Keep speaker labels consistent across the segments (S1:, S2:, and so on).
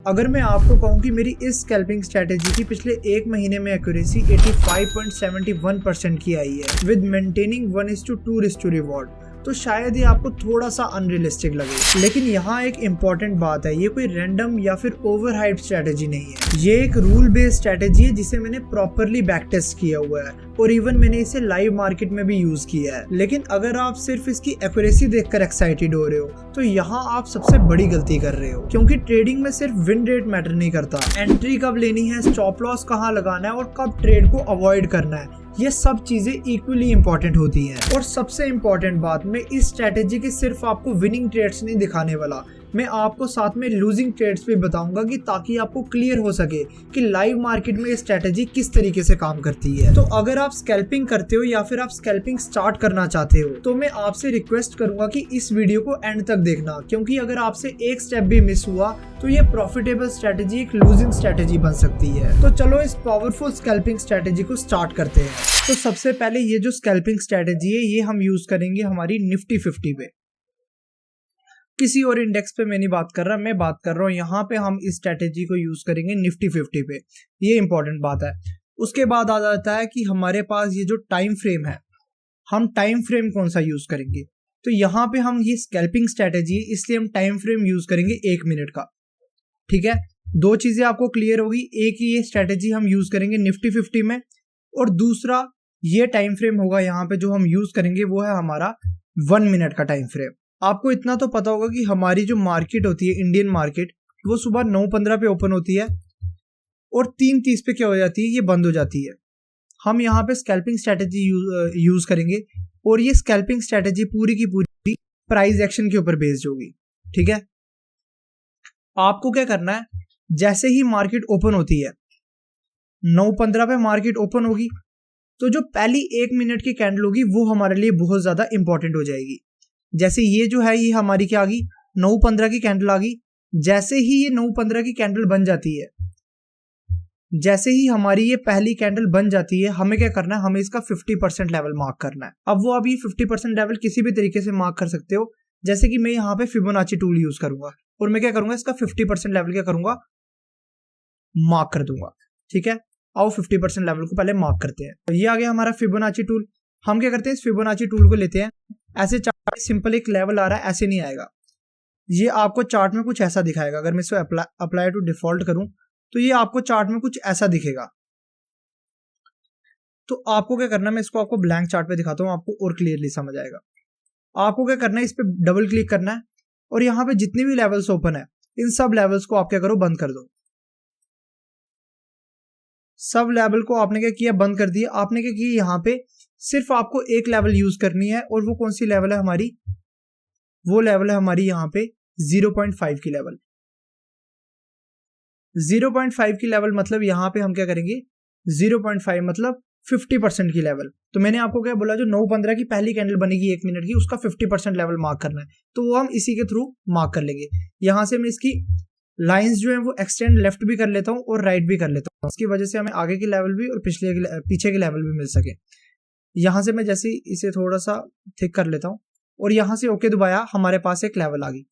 S1: अगर मैं आपको कहूं कि मेरी इस स्कैल्पिंग स्ट्रेटेजी की पिछले एक महीने में एक्यूरेसी 85.71% की आई है विद मेंटेनिंग 1:2 रिवॉर्ड, तो शायद ये आपको थोड़ा सा अनरियलिस्टिक लगे। लेकिन यहाँ एक इम्पॉर्टेंट बात है, ये कोई रैंडम या फिर ओवरहाइप स्ट्रेटेजी नहीं है। ये एक रूल बेस्ड स्ट्रेटेजी है जिसे मैंने प्रॉपरली बैक टेस्ट किया हुआ है और इवन मैंने इसे लाइव मार्केट में भी यूज किया है। लेकिन अगर आप सिर्फ इसकी एक्यूरेसी देखकर एक्साइटेड हो रहे हो तो यहाँ आप सबसे बड़ी गलती कर रहे हो, क्योंकि ट्रेडिंग में सिर्फ विन रेट मैटर नहीं करता। एंट्री कब लेनी है, स्टॉप लॉस कहाँ लगाना है और कब ट्रेड को अवॉइड करना है, ये सब चीजें इक्वली इंपॉर्टेंट होती हैं। और सबसे इंपॉर्टेंट बात, मैं इस स्ट्रेटेजी के सिर्फ आपको विनिंग ट्रेड्स नहीं दिखाने वाला, मैं आपको साथ में लूजिंग ट्रेड्स भी बताऊंगा कि ताकि आपको क्लियर हो सके कि लाइव मार्केट में ये स्ट्रेटेजी किस तरीके से काम करती है। तो अगर आप स्कैल्पिंग करते हो या फिर आप स्कैल्पिंग स्टार्ट करना चाहते हो तो मैं आपसे रिक्वेस्ट करूंगा कि इस वीडियो को एंड तक देखना, क्योंकि अगर आपसे एक स्टेप भी मिस हुआ तो ये प्रॉफिटेबल स्ट्रेटेजी एक लूजिंग स्ट्रेटेजी बन सकती है। तो चलो इस पावरफुल स्कैल्पिंग स्ट्रेटेजी को स्टार्ट करते हैं। तो सबसे पहले ये जो स्कैल्पिंग स्ट्रेटेजी है ये हम यूज करेंगे हमारी निफ्टी 50 पे, किसी और इंडेक्स पे मैं नहीं बात कर रहा, मैं बात कर रहा हूँ यहाँ पे हम इस स्ट्रेटेजी को यूज करेंगे निफ्टी 50 पे। ये इंपॉर्टेंट बात है। उसके बाद आ जाता है कि हमारे पास ये जो टाइम फ्रेम है, हम टाइम फ्रेम कौन सा यूज करेंगे। तो यहाँ पे हम ये स्कैल्पिंग स्ट्रेटेजी है इसलिए हम टाइम फ्रेम यूज करेंगे 1 मिनट का। ठीक है, दो चीजें आपको क्लियर होगी, एक ये स्ट्रेटेजी हम यूज करेंगे निफ्टी 50 में और दूसरा ये टाइम फ्रेम होगा यहाँ पे जो हम यूज करेंगे वो है हमारा 1 मिनट का टाइम फ्रेम। आपको इतना तो पता होगा कि हमारी जो मार्केट होती है इंडियन मार्केट, वो सुबह 9:15 पे ओपन होती है और 3:30 पे क्या हो जाती है, ये बंद हो जाती है। हम यहाँ पे स्कैल्पिंग स्ट्रेटेजी यूज करेंगे और ये स्कैल्पिंग स्ट्रेटेजी पूरी की पूरी प्राइस एक्शन के ऊपर बेस्ड होगी। ठीक है, आपको क्या करना है, जैसे ही मार्केट ओपन होती है 9:15 पे मार्केट ओपन होगी तो जो पहली 1 मिनट की कैंडल होगी वो हमारे लिए बहुत ज्यादा इंपॉर्टेंट हो जाएगी। जैसे ये जो है ये हमारी क्या आ गई, 9:15 की कैंडल आ गई। जैसे ही ये 9:15 की कैंडल बन जाती है, जैसे ही हमारी ये पहली कैंडल बन जाती है, हमें क्या करना है, हमें इसका 50% लेवल मार्क करना है। अब वो आप ये 50% लेवल किसी भी तरीके से मार्क कर सकते हो, जैसे कि मैं यहाँ पे फिबोनाची टूल यूज करूंगा और मैं क्या करूंगा, इसका 50% लेवल क्या करूंगा, मार्क कर दूंगा। ठीक है, आओ 50% लेवल को पहले मार्क करते हैं। तो ये आ गया हमारा फिबोनाची टूल। हम क्या करते हैं, इस फिबोनाची टूल को लेते हैं, ऐसे चार्ट सिंपल एक लेवल आ रहा है, ऐसे नहीं आएगा, ये आपको चार्ट में कुछ ऐसा दिखाएगा। अगर मैं इसको अप्लाई टू डिफॉल्ट करूं तो ये आपको चार्ट में कुछ ऐसा दिखेगा। तो आपको क्या करना है, मैं इसको आपको ब्लैंक चार्ट पे दिखाता हूं, आपको और क्लियरली समझ आएगा। आपको क्या करना है, इस पे डबल क्लिक करना है और यहाँ पे जितने भी लेवल्स ओपन है इन सब लेवल्स को आप क्या करो, बंद कर दो। सब लेवल को आपने क्या किया, बंद कर दिया। आपने क्या किया, यहाँ पे सिर्फ आपको एक लेवल यूज करनी है और वो कौन सी लेवल है हमारी, वो लेवल है हमारी यहाँ पे 0.5 की लेवल। 0.5 की लेवल मतलब यहाँ पे हम क्या करेंगे, 0.5 मतलब 50% की लेवल। तो मैंने आपको क्या बोला, जो 9:15 की पहली कैंडल बनेगी 1 मिनट की, उसका 50% लेवल मार्क करना है। तो वो हम इसी के थ्रू मार्क कर लेंगे। यहाँ से मैं इसकी लाइंस जो है वो एक्सटेंड लेफ्ट भी कर लेता हूँ और राइट भी कर लेता हूँ, इसकी वजह से हमें आगे की लेवल भी और पीछे की लेवल भी मिल सके। यहाँ से मैं जैसे इसे थोड़ा सा थिक कर लेता हूँ और यहाँ से ओके दबाया, हमारे पास एक लेवल आ गई।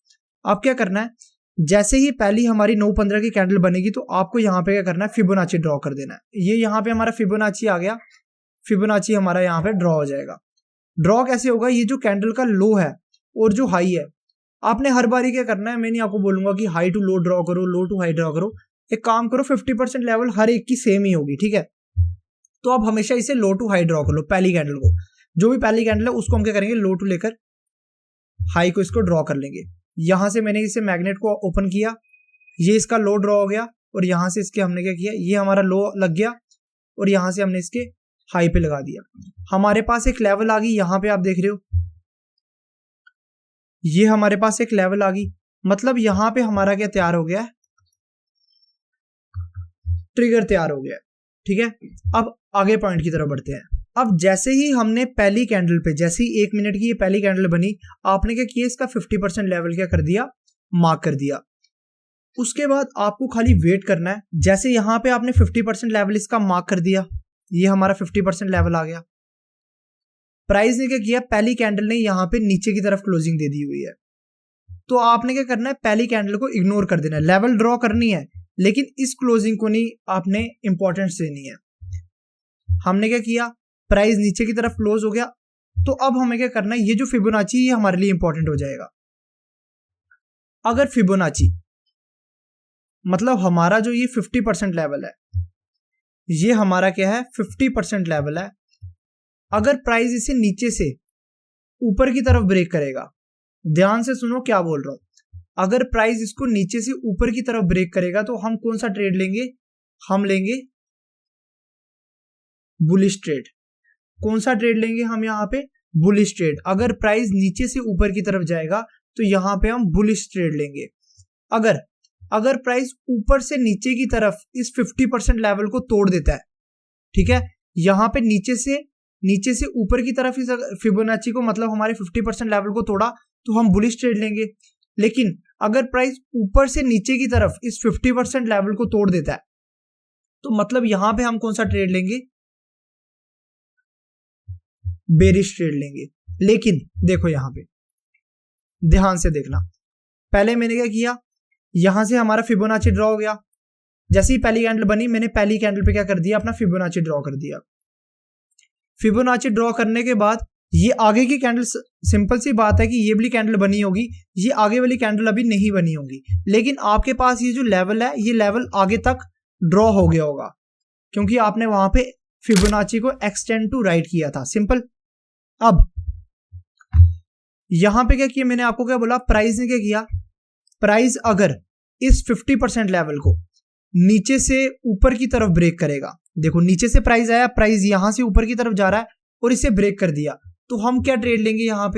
S1: अब क्या करना है, जैसे ही पहली हमारी 9:15 की कैंडल बनेगी तो आपको यहाँ पे क्या करना है, फिबोनाची ड्रॉ कर देना है। ये यहाँ पे हमारा फिबोनाची आ गया, फिबोनाची हमारा यहाँ पे ड्रॉ हो जाएगा। ड्रॉ कैसे होगा, ये जो कैंडल का लो है और जो हाई है, आपने हर बारी क्या करना है, मैं नहीं आपको बोलूंगा कि हाई टू लो ड्रॉ करो, लो टू हाई ड्रॉ करो। एक काम करो, 50% लेवल हर एक की सेम ही होगी। ठीक है, तो आप हमेशा इसे लो टू हाई ड्रॉ कर लो। पहली कैंडल को, जो भी पहली कैंडल है उसको हम क्या करेंगे, लो टू लेकर हाई को इसको ड्रॉ कर लेंगे। यहां से मैंने इसे मैग्नेट को ओपन किया, ये इसका लो ड्रॉ हो गया और यहां से इसके हमने क्या किया, ये हमारा लो लग गया और यहां से हमने इसके हाई पे लगा दिया। हमारे पास एक लेवल आ गई, यहां पे आप देख रहे हो ये हमारे पास एक लेवल आ गई। मतलब यहां पे हमारा क्या तैयार हो गया है, ट्रिगर तैयार हो गया है। ठीक है, अब आगे पॉइंट की तरफ बढ़ते हैं। अब जैसे ही हमने पहली कैंडल पे, जैसे ही 1 मिनट की ये पहली कैंडल बनी, आपने क्या किया, इसका 50% लेवल क्या कर दिया, मार्क कर दिया। उसके बाद आपको खाली वेट करना है। जैसे यहां पे आपने 50% लेवल इसका मार्क कर दिया, ये हमारा 50% लेवल आ गया। प्राइस ने क्या किया, पहली कैंडल ने यहां पे नीचे की तरफ क्लोजिंग दे दी हुई है, तो आपने क्या करना है, पहली कैंडल को इग्नोर कर देना है, लेवल ड्रॉ करनी है लेकिन इस क्लोजिंग को नहीं आपने इंपॉर्टेंस देनी है। हमने क्या किया, प्राइस नीचे की तरफ क्लोज हो गया, तो अब हमें क्या करना है, ये जो फिबोनाची ये हमारे लिए इंपॉर्टेंट हो जाएगा। अगर फिबोनाची मतलब हमारा जो ये 50% लेवल है, ये हमारा क्या है 50% लेवल है, अगर प्राइस इसे नीचे से ऊपर की तरफ ब्रेक करेगा, ध्यान से सुनो क्या बोल रहा हूं, अगर प्राइस इसको नीचे से ऊपर की तरफ ब्रेक करेगा तो हम कौन सा ट्रेड लेंगे, हम लेंगे बुलिश ट्रेड। कौन सा ट्रेड लेंगे हम यहाँ पे, बुलिश ट्रेड। अगर प्राइस नीचे से ऊपर की तरफ जाएगा तो यहाँ पे हम बुलिश ट्रेड लेंगे। अगर प्राइस ऊपर से नीचे की तरफ इस 50% लेवल को तोड़ देता है, ठीक है, यहाँ पे नीचे से ऊपर की तरफ इस फिबोनाची को मतलब हमारे 50% लेवल को तोड़ा तो हम बुलिश ट्रेड लेंगे। लेकिन अगर प्राइस ऊपर से नीचे की तरफ इस 50% लेवल को तोड़ देता है तो मतलब यहां पे हम कौन सा ट्रेड लेंगे, बेरिश ट्रेड लेंगे। लेकिन देखो यहां पे ध्यान से देखना, पहले मैंने क्या किया, यहां से हमारा फिबोनाची ड्रॉ हो गया, जैसे ही पहली कैंडल बनी मैंने पहली कैंडल पे क्या कर दिया, अपना फिबोनाची ड्रॉ कर दिया। फिबोनाची ड्रॉ करने के बाद ये आगे की कैंडल, सिंपल सी बात है कि ये वाली कैंडल बनी होगी, ये आगे वाली कैंडल अभी नहीं बनी होगी, लेकिन आपके पास ये जो लेवल है ये लेवल आगे तक ड्रॉ हो गया होगा क्योंकि आपने वहां पे फिबोनाची को एक्सटेंड टू राइट किया था, सिंपल। अब यहां पे क्या किया मैंने, आपको क्या बोला, प्राइस ने क्या किया, प्राइस अगर इस 50% लेवल को नीचे से ऊपर की तरफ ब्रेक करेगा, देखो नीचे से प्राइस आया, प्राइस यहां से ऊपर की तरफ जा रहा है और इसे ब्रेक कर दिया, तो हम क्या ट्रेड लेंगे, यहां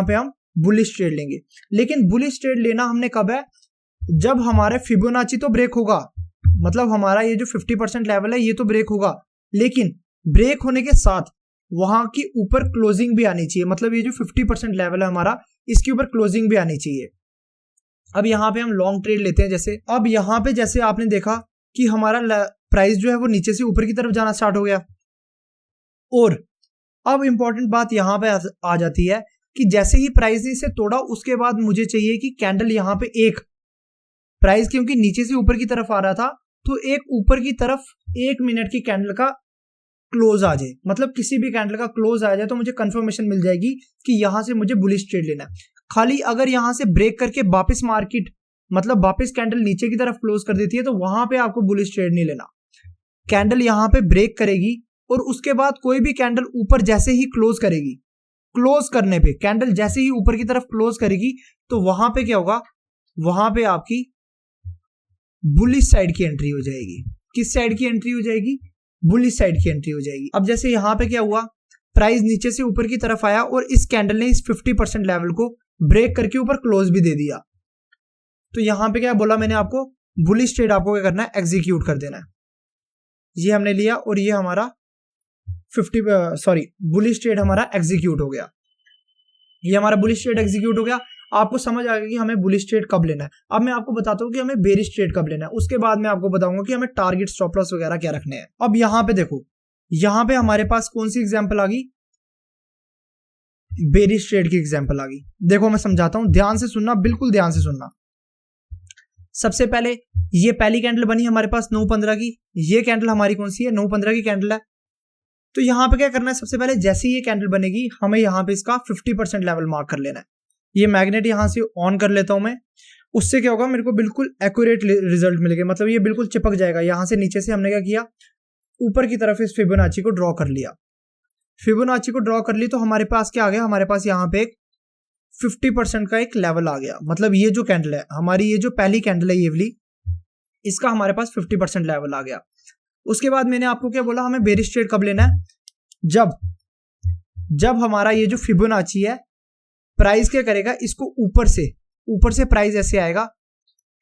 S1: पे हम बुलिश ट्रेड लेंगे। लेकिन बुलिश ट्रेड लेना हमने कब है, जब हमारे फिबोनाची तो ब्रेक होगा, मतलब हमारा ये जो 50% लेवल है ये तो ब्रेक होगा, लेकिन ब्रेक होने के साथ वहां की ऊपर क्लोजिंग भी आनी चाहिए, मतलब ये जो 50% लेवल है हमारा इसके ऊपर क्लोजिंग भी आनी चाहिए। अब यहां पे हम लॉन्ग ट्रेड लेते हैं, जैसे अब यहां पे जैसे आपने देखा कि हमारा प्राइस जो है वो नीचे से ऊपर की तरफ जाना स्टार्ट हो गया, और अब इंपॉर्टेंट बात यहां पे आ जाती है कि जैसे ही प्राइस ने इसे तोड़ा उसके बाद मुझे चाहिए कि कैंडल यहां पे एक प्राइस क्योंकि नीचे से ऊपर की तरफ आ रहा था तो एक ऊपर की तरफ 1 मिनट की कैंडल का क्लोज आ जाए, मतलब किसी भी कैंडल का क्लोज आ जाए तो मुझे कंफर्मेशन मिल जाएगी कि यहां से मुझे बुलिश ट्रेड लेना है। खाली अगर यहां से ब्रेक करके वापस मार्केट मतलब वापस कैंडल नीचे की तरफ क्लोज कर देती है तो वहां पे आपको बुलिश ट्रेड नहीं लेना। कैंडल यहां पे ब्रेक करेगी और उसके बाद कोई भी कैंडल ऊपर जैसे ही क्लोज करेगी, क्लोज करने पे कैंडल जैसे ही ऊपर की तरफ क्लोज करेगी तो वहां पे क्या होगा, वहां पे आपकी बुलिश साइड की एंट्री हो जाएगी। किस साइड की एंट्री हो जाएगी, बुलिश साइड की एंट्री हो जाएगी। अब जैसे यहां पे क्या हुआ, प्राइस नीचे से ऊपर की तरफ आया और इस कैंडल ने इस 50% लेवल को ब्रेक करके ऊपर क्लोज भी दे दिया, तो यहां पे क्या बोला मैंने आपको, बुलिश ट्रेड आपको क्या करना है, एग्जीक्यूट कर देना है। ये हमने लिया और ये हमारा बुलिश ट्रेड हमारा एग्जीक्यूट हो गया। ये हमारा बुलिश ट्रेड एग्जीक्यूट हो गया। आपको समझ आ गया कि हमें बुलिश ट्रेड कब लेना है। अब मैं आपको बताता हूं कि हमें बेरिश ट्रेड कब लेना है, उसके बाद मैं आपको बताऊंगा कि हमें टारगेट स्टॉप लॉस वगैरह क्या रखने हैं। अब यहां पे देखो, यहां पे हमारे पास कौन सी एग्जांपल आ गई, बेरिश ट्रेड की एग्जांपल आ गई। देखो मैं समझाता हूं, ध्यान से सुनना, बिल्कुल ध्यान से सुनना। सबसे पहले ये पहली कैंडल बनी हमारे पास 9:15 की, ये कैंडल हमारी कौन सी है, 9:15 की कैंडल है। तो यहां पे क्या करना है, सबसे पहले जैसे ये कैंडल बनेगी हमें यहां पे इसका 50% लेवल मार्क कर लेना है। ये मैग्नेट यहां से ऑन कर लेता हूं मैं, उससे क्या होगा, मेरे को बिल्कुल एक्यूरेट रिजल्ट मिलेगा, मतलब ये बिल्कुल चिपक जाएगा। यहां से नीचे से हमने क्या किया, ऊपर की तरफ इस फिबोनाची को ड्रॉ कर लिया। फिबोनाची को ड्रॉ कर ली तो हमारे पास क्या आ गया, हमारे पास यहाँ पे एक 50% का एक लेवल आ गया। मतलब ये जो कैंडल है हमारी, ये जो पहली कैंडल है ये वाली, इसका हमारे पास 50% लेवल आ गया। उसके बाद मैंने आपको क्या बोला, हमें बेरिश ट्रेड कब लेना है, जब हमारा ये जो फिबोनाची है, प्राइस क्या करेगा, इसको ऊपर से प्राइस ऐसे आएगा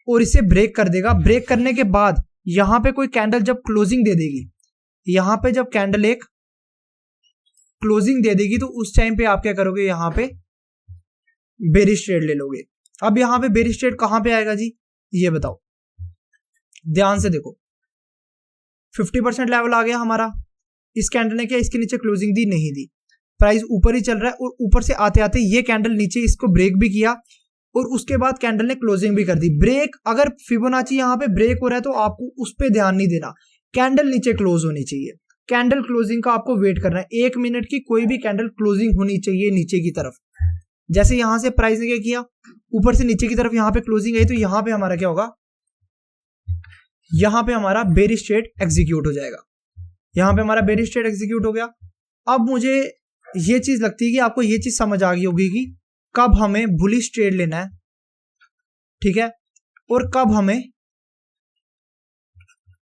S1: और इसे ब्रेक कर देगा। ब्रेक करने के बाद यहां पे कोई कैंडल जब क्लोजिंग दे देगी, यहां पे जब कैंडल एक क्लोजिंग दे देगी तो उस टाइम पे आप क्या करोगे, यहां पे बेरिश ट्रेड ले लोगे। अब यहां पे बेरिश ट्रेड कहां पे आएगा जी, ये बताओ, ध्यान से देखो। 50% लेवल आ गया हमारा, इस कैंडल ने क्या इसके नीचे क्लोजिंग दी, नहीं दी। प्राइस ऊपर ही चल रहा है और ऊपर से आते आते ये कैंडल नीचे इसको ब्रेक भी किया और उसके बाद कैंडल ने क्लोजिंग भी कर दी। ब्रेक अगर फिबोनाची यहाँ पे ब्रेक हो रहा है तो आपको उस पर ध्यान नहीं देना, कैंडल नीचे क्लोज होनी चाहिए। कैंडल क्लोजिंग का आपको वेट करना है, 1 मिनट की कोई भी कैंडल क्लोजिंग होनी चाहिए नीचे की तरफ। जैसे यहां से प्राइस ने क्या किया, ऊपर से नीचे की तरफ यहाँ पे क्लोजिंग आई, तो यहाँ पे हमारा क्या होगा, यहाँ पे हमारा बेरिश ट्रेड एग्जीक्यूट हो जाएगा। यहाँ पे हमारा बेरिश ट्रेड एग्जीक्यूट हो गया। अब मुझे ये चीज लगती है कि आपको ये चीज समझ आ गई होगी कि कब हमें बुलिश ट्रेड लेना है, ठीक है, और कब हमें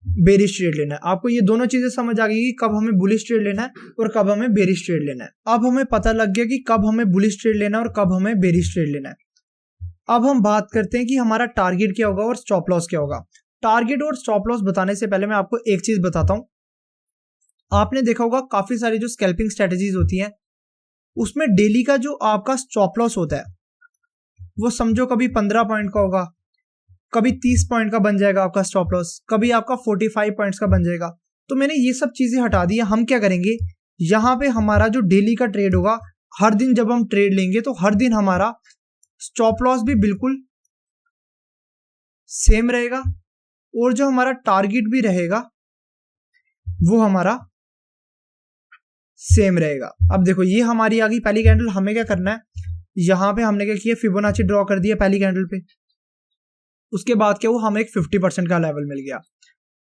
S1: बेरिश ट्रेड लेना है। आपको ये दोनों चीजें समझ आ गई कि कब हमें बुलिश ट्रेड लेना है और कब हमें बेरिश ट्रेड लेना है। अब हमें पता लग गया कि कब हमें बुलिश ट्रेड लेना है और कब हमें बेरिश ट्रेड लेना है। अब हम बात करते हैं कि हमारा टारगेट क्या होगा और स्टॉप लॉस क्या होगा। टारगेट और स्टॉप लॉस बताने से पहले मैं आपको एक चीज बताता हूं। आपने देखा होगा काफी सारी जो स्कैल्पिंग स्ट्रेटेजीज होती हैं उसमें डेली का जो आपका स्टॉप लॉस होता है वो समझो कभी 15 पॉइंट का होगा, कभी 30 पॉइंट का बन जाएगा आपका स्टॉप लॉस, कभी आपका 45 पॉइंट्स का बन जाएगा। तो मैंने ये सब चीजें हटा दी है। हम क्या करेंगे, यहाँ पे हमारा जो डेली का ट्रेड होगा, हर दिन जब हम ट्रेड लेंगे तो हर दिन हमारा स्टॉप लॉस भी बिल्कुल सेम रहेगा और जो हमारा टारगेट भी रहेगा वो हमारा सेम रहेगा। अब देखो ये हमारी आ गई पहली कैंडल। हमें क्या करना है, यहां पे हमने क्या किया, फिबोनाची ड्रॉ कर दिया पहली कैंडल पे। उसके बाद क्या हुआ, हमें एक 50% का लेवल मिल गया।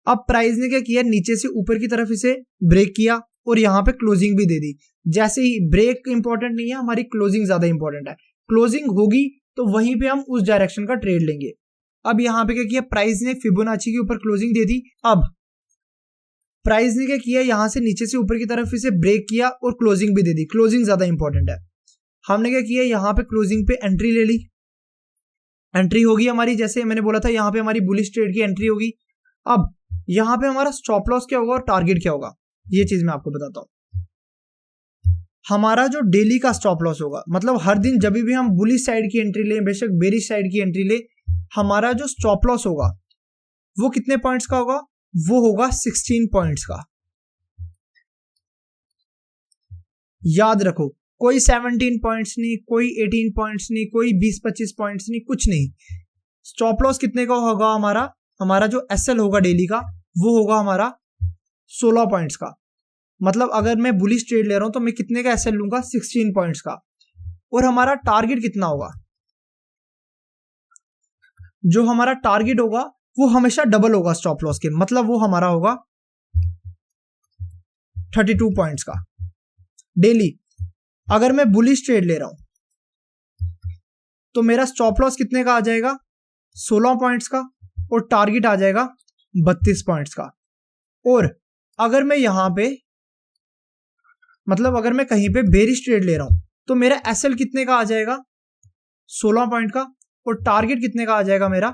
S1: अब प्राइस ने क्या किया, नीचे से ऊपर की तरफ इसे ब्रेक किया और यहाँ पे क्लोजिंग भी दे दी। जैसे ही ब्रेक इंपॉर्टेंट नहीं है, हमारी क्लोजिंग ज्यादा इंपॉर्टेंट है। क्लोजिंग होगी तो वहीं पे हम उस डायरेक्शन का ट्रेड लेंगे। अब यहाँ पे क्या किया, प्राइस ने फिबोनाची के ऊपर क्लोजिंग दे दी। अब प्राइस ने क्या किया, यहां से नीचे से ऊपर की तरफ इसे ब्रेक किया और क्लोजिंग भी दे दी। क्लोजिंग ज्यादा इंपॉर्टेंट है। हमने क्या किया, यहाँ पे क्लोजिंग पे एंट्री ले ली। एंट्री होगी हमारी, जैसे मैंने बोला था यहाँ पे हमारी बुलिश ट्रेड की एंट्री होगी। अब यहाँ पे हमारा स्टॉप लॉस क्या होगा और टारगेट क्या होगा, ये चीज मैं आपको बताता हूं। हमारा जो डेली का स्टॉप लॉस होगा, मतलब हर दिन जब भी हम बुलिश साइड की एंट्री लें, बेशक बेरिश साइड की एंट्री ले, हमारा जो स्टॉप लॉस होगा वो कितने पॉइंट्स का होगा, वो होगा 16 पॉइंट्स का। याद रखो, कोई 17 पॉइंट्स नहीं, कोई 18 पॉइंट्स नहीं, कोई 20-25 पॉइंट्स नहीं, कुछ नहीं। स्टॉप लॉस कितने का होगा हमारा जो एसएल होगा डेली का वो होगा हमारा 16 पॉइंट्स का। मतलब अगर मैं बुलिश ट्रेड ले रहा हूं तो मैं कितने का एसएल लूंगा, 16 पॉइंट्स का। और हमारा टारगेट कितना होगा, जो हमारा टारगेट होगा वो हमेशा डबल होगा स्टॉप लॉस के, मतलब वो हमारा होगा 32 पॉइंट्स का डेली। अगर मैं बुलिश ट्रेड ले रहा हूं तो मेरा स्टॉप लॉस कितने का आ जाएगा, 16 पॉइंट्स का, और टारगेट आ जाएगा 32 पॉइंट्स का। और अगर मैं यहां पे, मतलब अगर मैं कहीं पे बेरिश ट्रेड ले रहा हूं तो मेरा एसएल कितने का आ जाएगा, 16 पॉइंट का, और टारगेट कितने का आ जाएगा मेरा,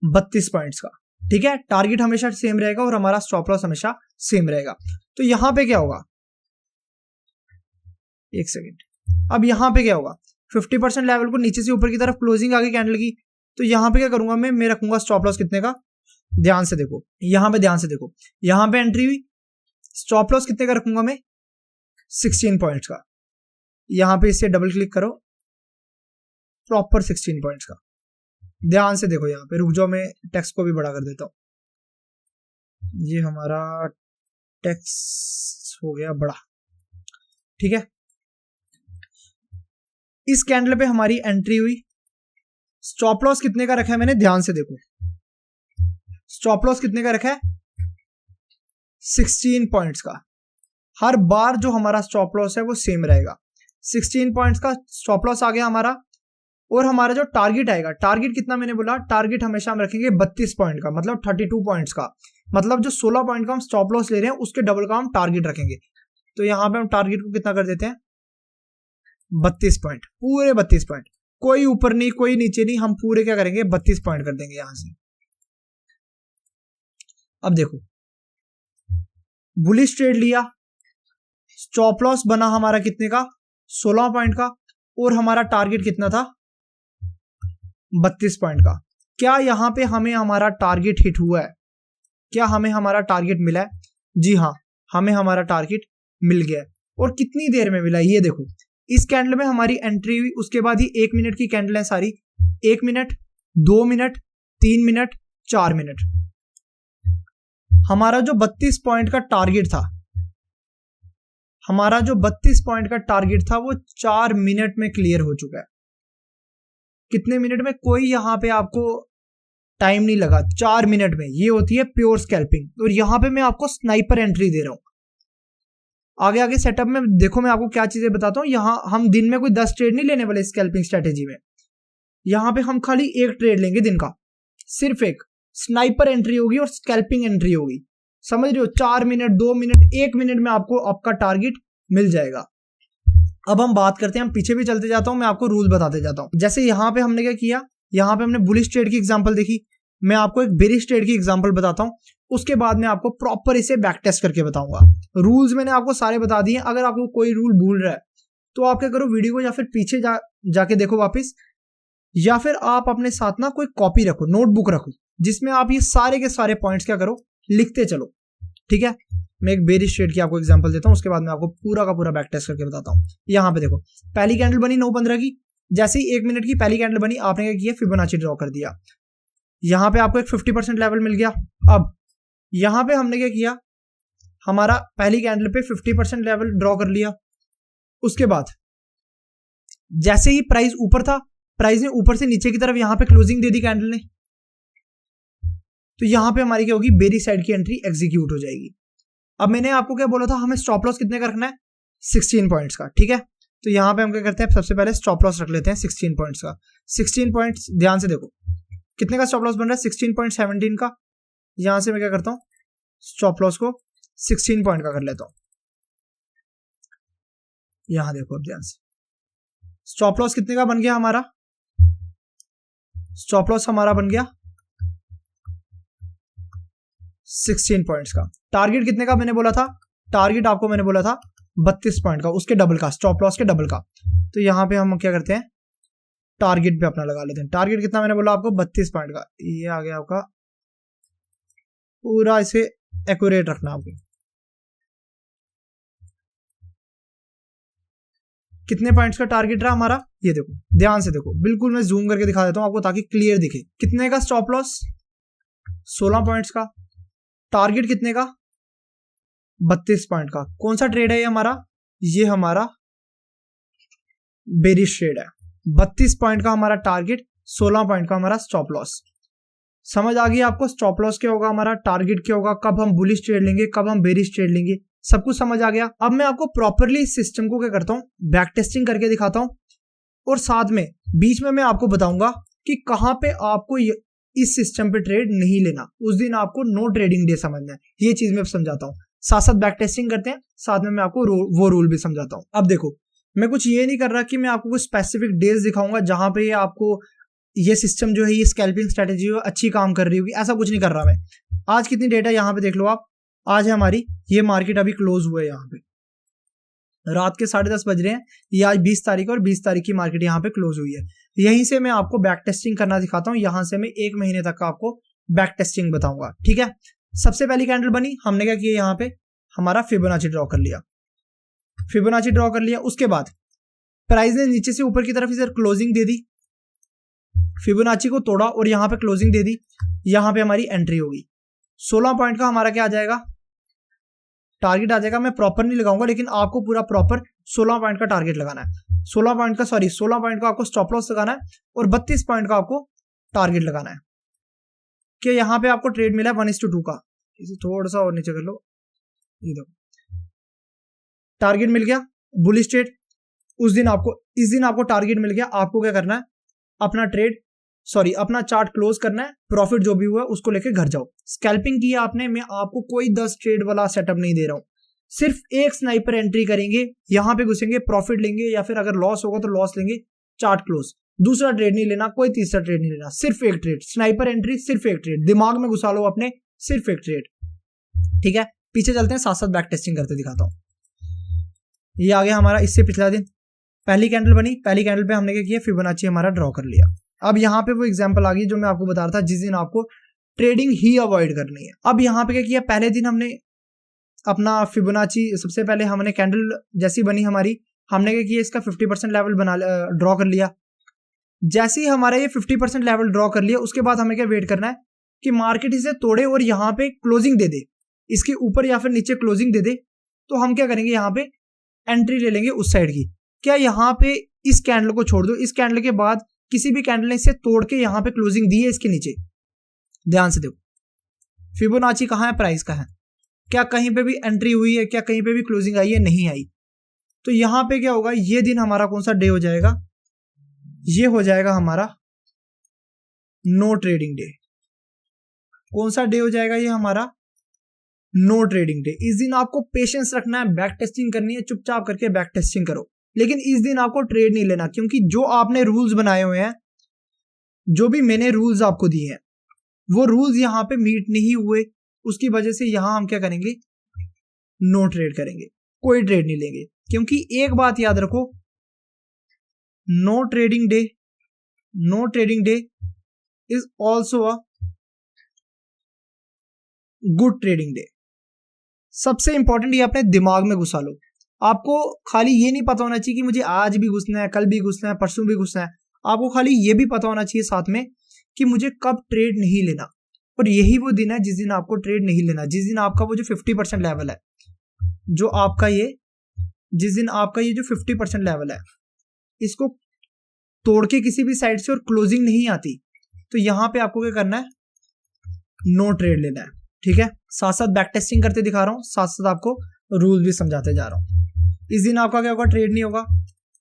S1: 32 पॉइंट्स का। ठीक है, टारगेट हमेशा सेम रहेगा और हमारा स्टॉप लॉस हमेशा सेम रहेगा। तो यहां पे क्या होगा, एक सेकेंड, अब यहां पे क्या होगा, 50% लेवल को नीचे से ऊपर की तरफ क्लोजिंग आ गई कैंडल की। तो यहां पे क्या करूंगा मैं रखूंगा स्टॉप लॉस कितने का, ध्यान से देखो, यहां पे ध्यान से देखो, यहां पे एंट्री हुई, स्टॉप लॉस कितने का रखूंगा मैं, 16 पॉइंट्स का। यहां पे इससे डबल क्लिक करो, प्रॉपर 16 पॉइंट्स का। ध्यान से देखो, यहां पे रुक जाओ, मैं टेक्स्ट को भी बड़ा कर देता हूं। ये हमारा टेक्स्ट हो गया बड़ा, ठीक है। इस कैंडल पे हमारी एंट्री हुई, स्टॉप लॉस कितने का रखा है मैंने, ध्यान से देखो, स्टॉप लॉस कितने का रखा है, 16 पॉइंट्स का। हर बार जो हमारा स्टॉप लॉस है वो सेम रहेगा, 16 पॉइंट्स का स्टॉप लॉस आ गया हमारा। और हमारा जो टारगेट आएगा, टारगेट कितना मैंने बोला, टारगेट हमेशा हम रखेंगे 32 पॉइंट का, मतलब 32 पॉइंट्स का। मतलब जो 16 पॉइंट का हम स्टॉप लॉस ले रहे हैं उसके डबल का हम टारगेट रखेंगे। तो यहां पे हम टारगेट को कितना कर देते हैं, 32 पॉइंट, पूरे 32 पॉइंट, कोई ऊपर नहीं कोई नीचे नहीं, हम पूरे क्या करेंगे 32 पॉइंट कर देंगे यहां से। अब देखो, बुलिश ट्रेड लिया, स्टॉप लॉस बना हमारा कितने का, 16 पॉइंट का, और हमारा टारगेट कितना था, 32 पॉइंट का। क्या यहां पे हमें हमारा टारगेट हिट हुआ है, क्या हमें हमारा टारगेट मिला है? जी हाँ, हमें हमारा टारगेट मिल गया है। और कितनी देर में मिला ये देखो। इस कैंडल में हमारी एंट्री हुई, उसके बाद ही 1 मिनट की कैंडल है सारी, 1 मिनट, 2 मिनट, 3 मिनट, 4 मिनट। हमारा जो 32 पॉइंट का टारगेट था, हमारा जो 32 पॉइंट का टारगेट था वो 4 मिनट में क्लियर हो चुका है। कितने मिनट में? कोई यहां पे आपको टाइम नहीं लगा, 4 मिनट में। ये होती है प्योर स्कैल्पिंग। और यहां पे मैं आपको स्नाइपर एंट्री दे रहा हूं। आगे आगे सेटअप में देखो मैं आपको क्या चीजें बताता हूं। यहां हम दिन में कोई 10 ट्रेड नहीं लेने वाले स्कैल्पिंग स्ट्रेटेजी में। यहां पे हम खाली एक ट्रेड लेंगे दिन का, सिर्फ एक। स्नाइपर एंट्री होगी और स्कैल्पिंग एंट्री होगी, समझ रहे हो? 4 मिनट, 2 मिनट, 1 मिनट में आपको आपका टारगेट मिल जाएगा। अब हम बात करते हैं, हम पीछे भी चलते जाता हूं, मैं आपको रूल बताते जाता हूं। जैसे यहां पे हमने क्या किया, यहां पे हमने बुलिश ट्रेड की एग्जांपल देखी। मैं आपको एक बेरिश ट्रेड की एग्जांपल बताता हूं, उसके बाद मैं आपको प्रॉपर इसे बैक टेस्ट करके बताऊंगा। रूल्स मैंने आपको सारे बता दिए। अगर आपको कोई रूल भूल रहा है तो आप क्या करो, वीडियो को या फिर पीछे जाके देखो वापस, या फिर आप अपने साथ ना कोई कॉपी रखो, नोटबुक रखो, जिसमें आप ये सारे के सारे पॉइंट्स क्या करो, लिखते चलो। ठीक है, मैं एक बेरिश ट्रेड की आपको एग्जांपल देता हूं, उसके बाद मैं आपको पूरा का पूरा बैक टेस्ट करके बताता हूं। यहां पे देखो, पहली कैंडल बनी 9:15 की। जैसे ही 1 मिनट की पहली कैंडल बनी, आपने क्या किया, फिबोनाची ड्रॉ कर दिया। यहां पे आपको एक 50% लेवल मिल गया। अब यहां पे हमने क्या किया, हमारा पहली कैंडल पे 50% लेवल ड्रॉ कर लिया। उसके बाद जैसे ही प्राइस ऊपर था, प्राइस ने ऊपर से नीचे की तरफ यहां पे क्लोजिंग दे दी कैंडल ने, तो यहां पे हमारी क्या होगी, बेरी साइड की एंट्री एग्जीक्यूट हो जाएगी। अब मैंने आपको क्या बोला था, हमें स्टॉप लॉस कितने का रखना है, 16 पॉइंट्स का। ठीक है, तो यहां पे हम क्या करते हैं, सबसे पहले स्टॉप लॉस रख लेते हैं 16 पॉइंट्स का। 16 पॉइंट्स, ध्यान से देखो कितने का स्टॉप लॉस बन रहा है, 16.17 का। यहां से मैं क्या करता हूं, स्टॉप लॉस को 16 पॉइंट का कर लेता हूं। यहां देखो अब ध्यान से, स्टॉप लॉस कितने का बन गया हमारा, स्टॉप लॉस हमारा बन गया 16 पॉइंट्स का। टारगेट कितने का मैंने बोला था, टारगेट आपको मैंने बोला था 32 पॉइंट का, उसके डबल का, स्टॉप लॉस के डबल का। तो यहां पे हम क्या करते हैं, टारगेट पे अपना लगा लेते हैं। टारगेट कितना मैंने बोला आपको, 32 पॉइंट का। ये आ गया आपका, पूरा इसे एक्यूरेट रखना आपको। कितने पॉइंट्स का टारगेट रहा हमारा, ये देखो, ध्यान से देखो, बिल्कुल मैं जूम करके दिखा देता हूं आपको ताकि क्लियर दिखे। कितने का स्टॉप लॉस, 16 पॉइंट्स का। टारगेट कितने का, 32 पॉइंट का। कौन सा ट्रेड है ये हमारा, ये हमारा बेरिश ट्रेड है। 32 पॉइंट का हमारा टारगेट, 16 पॉइंट का हमारा स्टॉप लॉस। समझ आ गई आपको, स्टॉप लॉस क्या होगा हमारा, टारगेट क्या होगा, कब हम बुलिश ट्रेड लेंगे, कब हम बेरिश ट्रेड लेंगे, सब कुछ समझ आ गया। अब मैं आपको प्रॉपरली इस सिस्टम को क्या करता हूं, बैक टेस्टिंग करके दिखाता हूं, और साथ में बीच में मैं आपको बताऊंगा कि कहां पे आपको इस सिस्टम पे ट्रेड नहीं लेना। उस दिन आपको नो ट्रेडिंग डे समझना है, ये चीज मैं समझाता हूं। साथ साथ बैक टेस्टिंग करते हैं, साथ में मैं आपको वो रूल भी समझाता हूं। अब देखो, मैं कुछ ये नहीं कर रहा कि मैं आपको कुछ स्पेसिफिक डेज दिखाऊंगा जहां पे आपको ये सिस्टम जो है, ये स्कैल्पिंग स्ट्रेटेजी अच्छी काम कर रही होगी, ऐसा कुछ नहीं कर रहा मैं। आज कितनी डेट है यहाँ पे देख लो आप, आज है हमारी, ये मार्केट अभी क्लोज हुआ है यहाँ पे, रात के 10:30 बज रहे हैं। ये आज 20 तारीख और 20 तारीख की मार्केट यहाँ पे क्लोज हुई है। यहीं से मैं आपको बैक टेस्टिंग करना दिखाता हूँ, यहां से मैं 1 महीने तक का आपको बैक टेस्टिंग बताऊंगा। ठीक है, सबसे पहली कैंडल बनी, हमने क्या किया, यहाँ पे हमारा फिबोनाची ड्रॉ कर लिया, फिबोनाची ड्रॉ कर लिया। उसके बाद प्राइस ने नीचे से ऊपर की तरफ इधर क्लोजिंग दे दी, फिबोनाची को तोड़ा और यहां पे क्लोजिंग दे दी। यहां पे हमारी एंट्री होगी। 16 पॉइंट का हमारा क्या आ जाएगा, टारगेट आ जाएगा। मैं प्रॉपर नहीं लगाऊंगा, लेकिन आपको पूरा प्रॉपर 16 पॉइंट का टारगेट लगाना है। 16 पॉइंट का आपको स्टॉप लॉस लगाना है और 32 पॉइंट का आपको टारगेट लगाना है। कि यहां पे आपको ट्रेड मिला है 1:2 का, इसे थोड़ा सा और नीचे कर लो, ये देखो टारगेट मिल गया बुलिश ट्रेड। इस दिन आपको टारगेट मिल गया। आपको क्या करना है, अपना चार्ट क्लोज करना है, प्रॉफिट जो भी हुआ उसको लेके घर जाओ। स्कैल्पिंग की आपने, मैं आपको कोई 10 ट्रेड वाला सेटअप नहीं दे रहा हूं, सिर्फ एक स्नाइपर एंट्री करेंगे, यहां पे घुसेंगे, प्रॉफिट लेंगे, या फिर अगर लॉस होगा तो लॉस लेंगे, चार्ट क्लोज। दूसरा ट्रेड नहीं लेना, कोई तीसरा ट्रेड नहीं लेना, सिर्फ एक ट्रेड, स्नाइपर एंट्री, सिर्फ एक ट्रेड, दिमाग में घुसा लो अपने, सिर्फ एक ट्रेड। ठीक है, पीछे चलते हैं, साथ साथ बैक टेस्टिंग करते दिखाता हूं। ये आ गया हमारा इससे पिछला दिन, पहली कैंडल बनी, पहली कैंडल पे हमने क्या किया, फिबोनाची हमारा ड्रॉ कर लिया। अब यहाँ पे वो एग्जांपल आ गई जो मैं आपको बता रहा था, जिस दिन आपको ट्रेडिंग ही अवॉइड करनी है। अब यहाँ पे क्या किया, पहले दिन हमने अपना फिबोनाची, सबसे पहले हमने कैंडल जैसी बनी हमारी, हमने क्या किया, इसका 50% लेवल ड्रॉ कर लिया। जैसे ही हमारा ये 50% लेवल ड्रॉ कर लिया, उसके बाद हमें क्या वेट करना है कि मार्केट इसे तोड़े और यहाँ पे क्लोजिंग दे दे, इसके ऊपर या फिर नीचे क्लोजिंग दे दे, तो हम क्या करेंगे, यहाँ पे एंट्री ले लेंगे उस साइड की। क्या यहाँ पे इस कैंडल को छोड़ दो, इस कैंडल के बाद किसी भी कैंडल ने इसे तोड़ के यहाँ पे क्लोजिंग दी है इसके नीचे, ध्यान से देखो फिबोनाची कहाँ है, प्राइस का है, क्या कहीं पे भी एंट्री हुई है, क्या कहीं पे भी क्लोजिंग आई है, नहीं आई। तो यहाँ पे क्या होगा, ये दिन हमारा कौन सा डे हो जाएगा, ये हो जाएगा हमारा नो ट्रेडिंग डे। कौन सा डे हो जाएगा, ये हमारा नो ट्रेडिंग डे। इस दिन आपको पेशेंस रखना है, बैक टेस्टिंग करनी है, चुपचाप करके बैक टेस्टिंग करो, लेकिन इस दिन आपको ट्रेड नहीं लेना, क्योंकि जो आपने रूल्स बनाए हुए हैं, जो भी मैंने रूल्स आपको दिए हैं, वो रूल्स यहाँ पे मीट नहीं हुए, उसकी वजह से यहां हम क्या करेंगे, नो ट्रेड करेंगे, कोई ट्रेड नहीं लेंगे। क्योंकि एक बात याद रखो, no trading day is also a good trading day. सबसे इंपॉर्टेंट ये अपने दिमाग में घुसा लो। आपको खाली ये नहीं पता होना चाहिए कि मुझे आज भी घुसना है, कल भी घुसना है, परसों भी घुसना है। आपको खाली ये भी पता होना चाहिए साथ में कि मुझे कब ट्रेड नहीं लेना। और यही वो दिन है जिस दिन आपको ट्रेड नहीं लेना, जिस दिन आपका वो जो 50% लेवल है, जो आपका ये, जिस दिन आपका ये जो 50% लेवल है, इसको तोड़ के किसी भी साइड से और क्लोजिंग नहीं आती, तो यहां पे आपको क्या करना है, नो ट्रेड लेना है। ठीक है, साथ साथ बैक टेस्टिंग करते दिखा रहा हूं, साथ साथ आपको रूल भी समझाते जा रहा हूं। इस दिन आपका क्या होगा, ट्रेड नहीं होगा।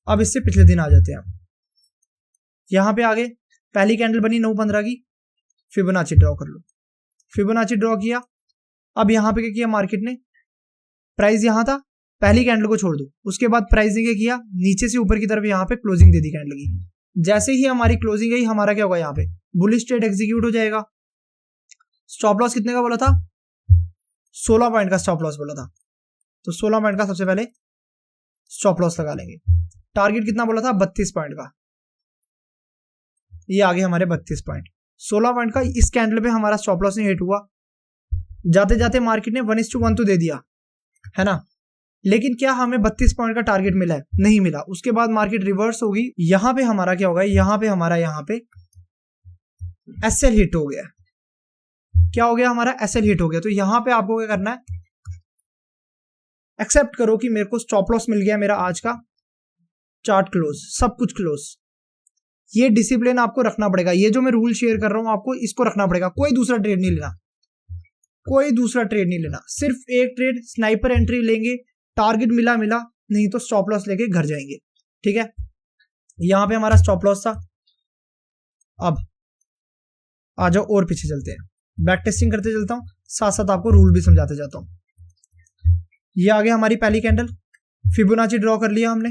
S1: अब इससे पिछले दिन आ जाते हैं, यहां पे आगे पहली कैंडल बनी 9:15 की, फिबोनाची ड्रॉ कर लो। फिबोनाची ड्रॉ किया, अब यहां पे क्या किया मार्केट ने, प्राइस यहां था, पहली कैंडल को छोड़ दो, उसके बाद प्राइस ने क्या किया, नीचे से ऊपर की तरफ यहां पे क्लोजिंग दे दी कैंडल की। जैसे ही हमारी क्लोजिंग आई, हमारा क्या होगा, यहाँ पे बुलिश ट्रेड एग्जीक्यूट हो जाएगा। स्टॉप लॉस कितने का बोला था, 16 पॉइंट का स्टॉप लॉस बोला था, तो 16 पॉइंट का सबसे पहले स्टॉप लॉस लगा लेंगे। टारगेट कितना बोला था, 32 पॉइंट का, ये आगे हमारे 32 पॉइंट। 16 पॉइंट का इस कैंडल पे हमारा स्टॉप लॉस नहीं हिट हुआ, जाते जाते मार्केट ने 1:1 तो दे दिया है ना, लेकिन क्या हमें 32 पॉइंट का टारगेट मिला है, नहीं मिला। उसके बाद मार्केट रिवर्स होगी, यहां पे हमारा क्या होगा, यहां पे हमारा यहाँ पे एसएल हिट हो गया। क्या हो गया, हमारा एसएल हिट हो गया। तो यहां पे आपको क्या करना है, एक्सेप्ट करो कि मेरे को स्टॉप लॉस मिल गया, मेरा आज का चार्ट क्लोज, सब कुछ क्लोज। ये डिसिप्लिन आपको रखना पड़ेगा, ये जो मैं रूल शेयर कर रहा हूं आपको, इसको रखना पड़ेगा। कोई दूसरा ट्रेड नहीं लेना, कोई दूसरा ट्रेड नहीं लेना, सिर्फ एक ट्रेड स्नाइपर एंट्री लेंगे, टारगेट मिला, नहीं तो स्टॉप लॉस लेके घर जाएंगे। ठीक है, यहां पे हमारा स्टॉप लॉस था। अब आ जाओ और पीछे चलते हैं, बैक टेस्टिंग करते चलता हूं, साथ साथ आपको रूल भी समझाते जाता हूं। ये आगे हमारी पहली कैंडल, फिबोनाची ड्रॉ कर लिया हमने,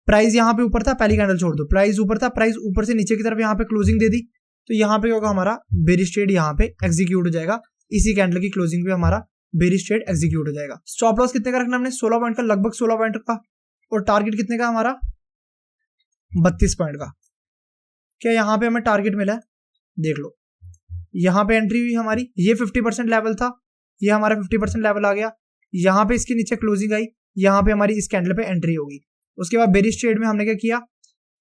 S1: प्राइस यहां पे ऊपर था, पहली कैंडल छोड़ दो, प्राइस ऊपर था, प्राइस ऊपर से नीचे की तरफ यहां पे क्लोजिंग दे दी, तो यहां पे क्या होगा, हमारा बेरिश ट्रेड यहां पे एग्जीक्यूट हो जाएगा। इसी कैंडल की क्लोजिंग पे हमारा बेरिश ट्रेड एग्जीक्यूट हो जाएगा। स्टॉप लॉस कितने का रखना हमने, 16 पॉइंट का, लगभग 16 पॉइंट का, और टारगेट कितने का हमारा, 32 पॉइंट का। क्या यहां पे हमें टारगेट मिला है, देख लो, यहां पे एंट्री हुई हमारी, ये 50% लेवल था, ये हमारा 50% लेवल आ गया, यहां पे इसके नीचे क्लोजिंग आई, यहां पे हमारी इस कैंडल पे एंट्री होगी। उसके बाद बेरिश ट्रेड में हमने क्या किया,